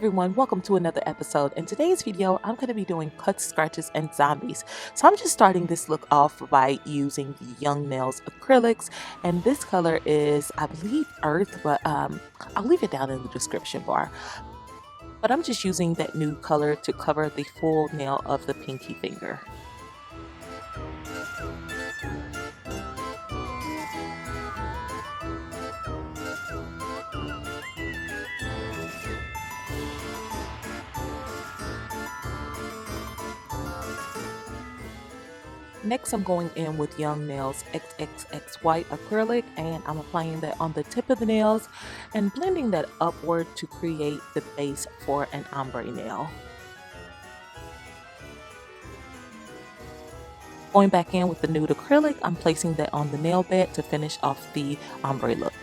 everyone, welcome to another episode. In today's video, I'm going to be doing cuts, scratches, and zombies. So I'm just starting this look off by using the Young Nails acrylics, and this color is, I believe, Earth, but I'll leave it down in the description bar. But I'm just using that nude color to cover the full nail of the pinky finger. Next, I'm going in with Young Nails XXX White Acrylic, and I'm applying that on the tip of the nails and blending that upward to create the base for an ombre nail. Going back in with the nude acrylic, I'm placing that on the nail bed to finish off the ombre look.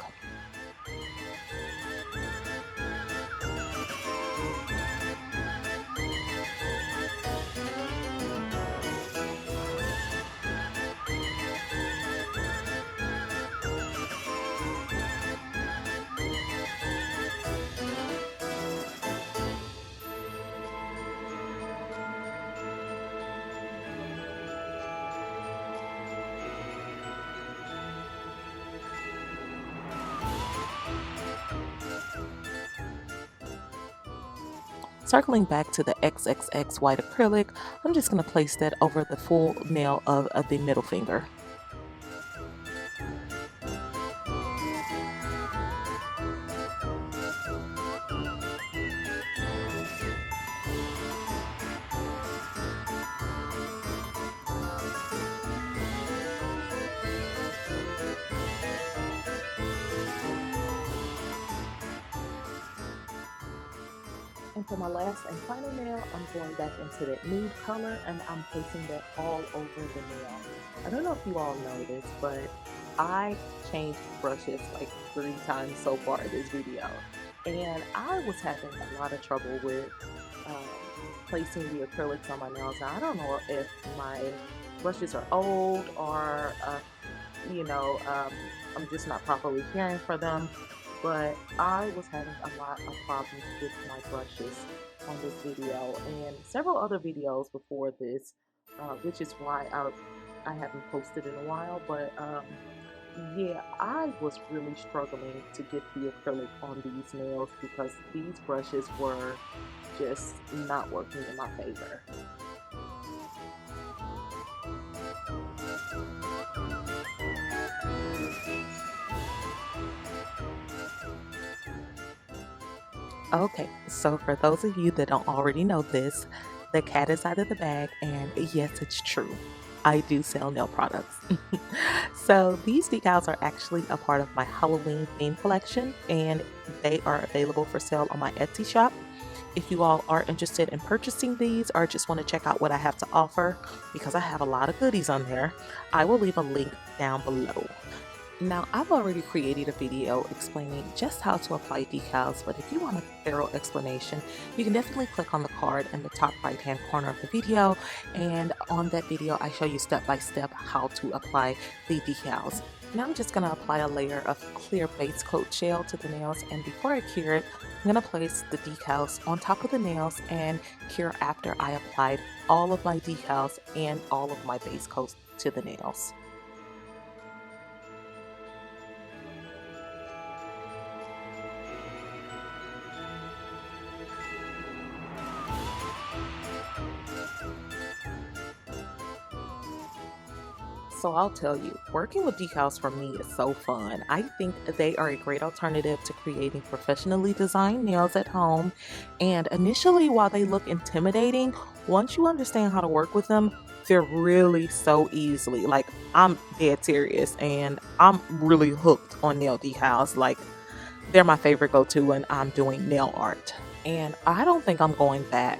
Circling back to the XXX White Acrylic, I'm just going to place that over the full nail of the middle finger. And for my last and final nail, I'm going back into that nude color and I'm placing that all over the nail. I don't know if you all know this, but I changed brushes like 3 times so far in this video. And I was having a lot of trouble with placing the acrylics on my nails. Now, I don't know if my brushes are old or, I'm just not properly caring for them. But I was having a lot of problems with my brushes on this video and several other videos before this, which is why I haven't posted in a while. But yeah, I was really struggling to get the acrylic on these nails because these brushes were just not working in my favor. Okay, so for those of you that don't already know this, the cat is out of the bag, and yes, it's true. I do sell nail products. So these decals are actually a part of my Halloween theme collection, and they are available for sale on my Etsy shop. If you all are interested in purchasing these or just want to check out what I have to offer, because I have a lot of goodies on there, I will leave a link down below. Now, I've already created a video explaining just how to apply decals, but if you want a thorough explanation, you can definitely click on the card in the top right hand corner of the video, and on that video I show you step by step how to apply the decals. Now I'm just going to apply a layer of clear base coat gel to the nails, and before I cure it, I'm going to place the decals on top of the nails and cure after I applied all of my decals and all of my base coats to the nails. So I'll tell you, working with decals for me is so fun. I think they are a great alternative to creating professionally designed nails at home. And initially, while they look intimidating, once you understand how to work with them, they're really so easily. Like, I'm dead serious and I'm really hooked on nail decals. Like, they're my favorite go-to when I'm doing nail art. And I don't think I'm going back.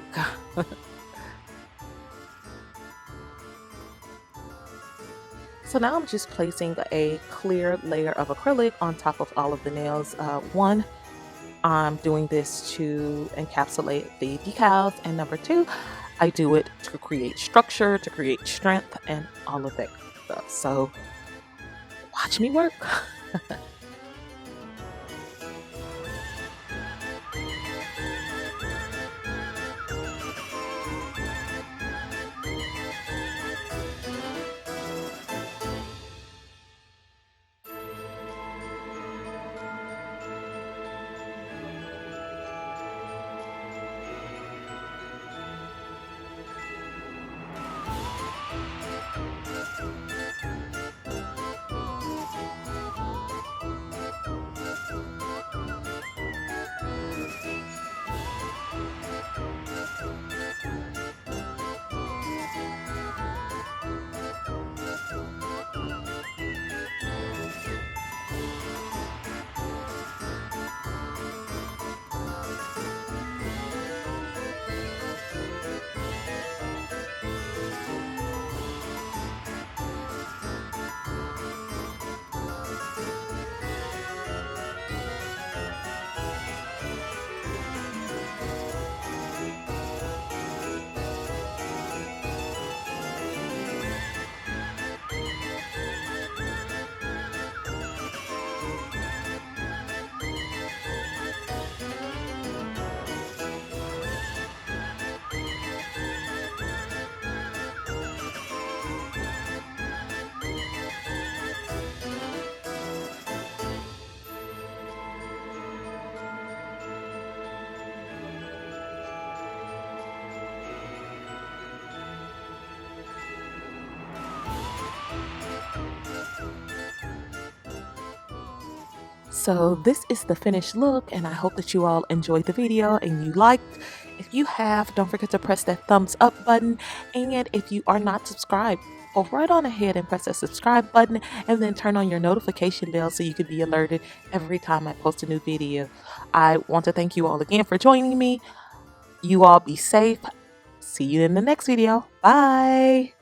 So now I'm just placing a clear layer of acrylic on top of all of the nails. One, I'm doing this to encapsulate the decals, and number 2, I do it to create structure, to create strength, and all of that stuff. So watch me work. So this is the finished look, and I hope that you all enjoyed the video and you liked. If you have, don't forget to press that thumbs up button. And if you are not subscribed, go right on ahead and press that subscribe button and then turn on your notification bell so you can be alerted every time I post a new video. I want to thank you all again for joining me. You all be safe. See you in the next video. Bye.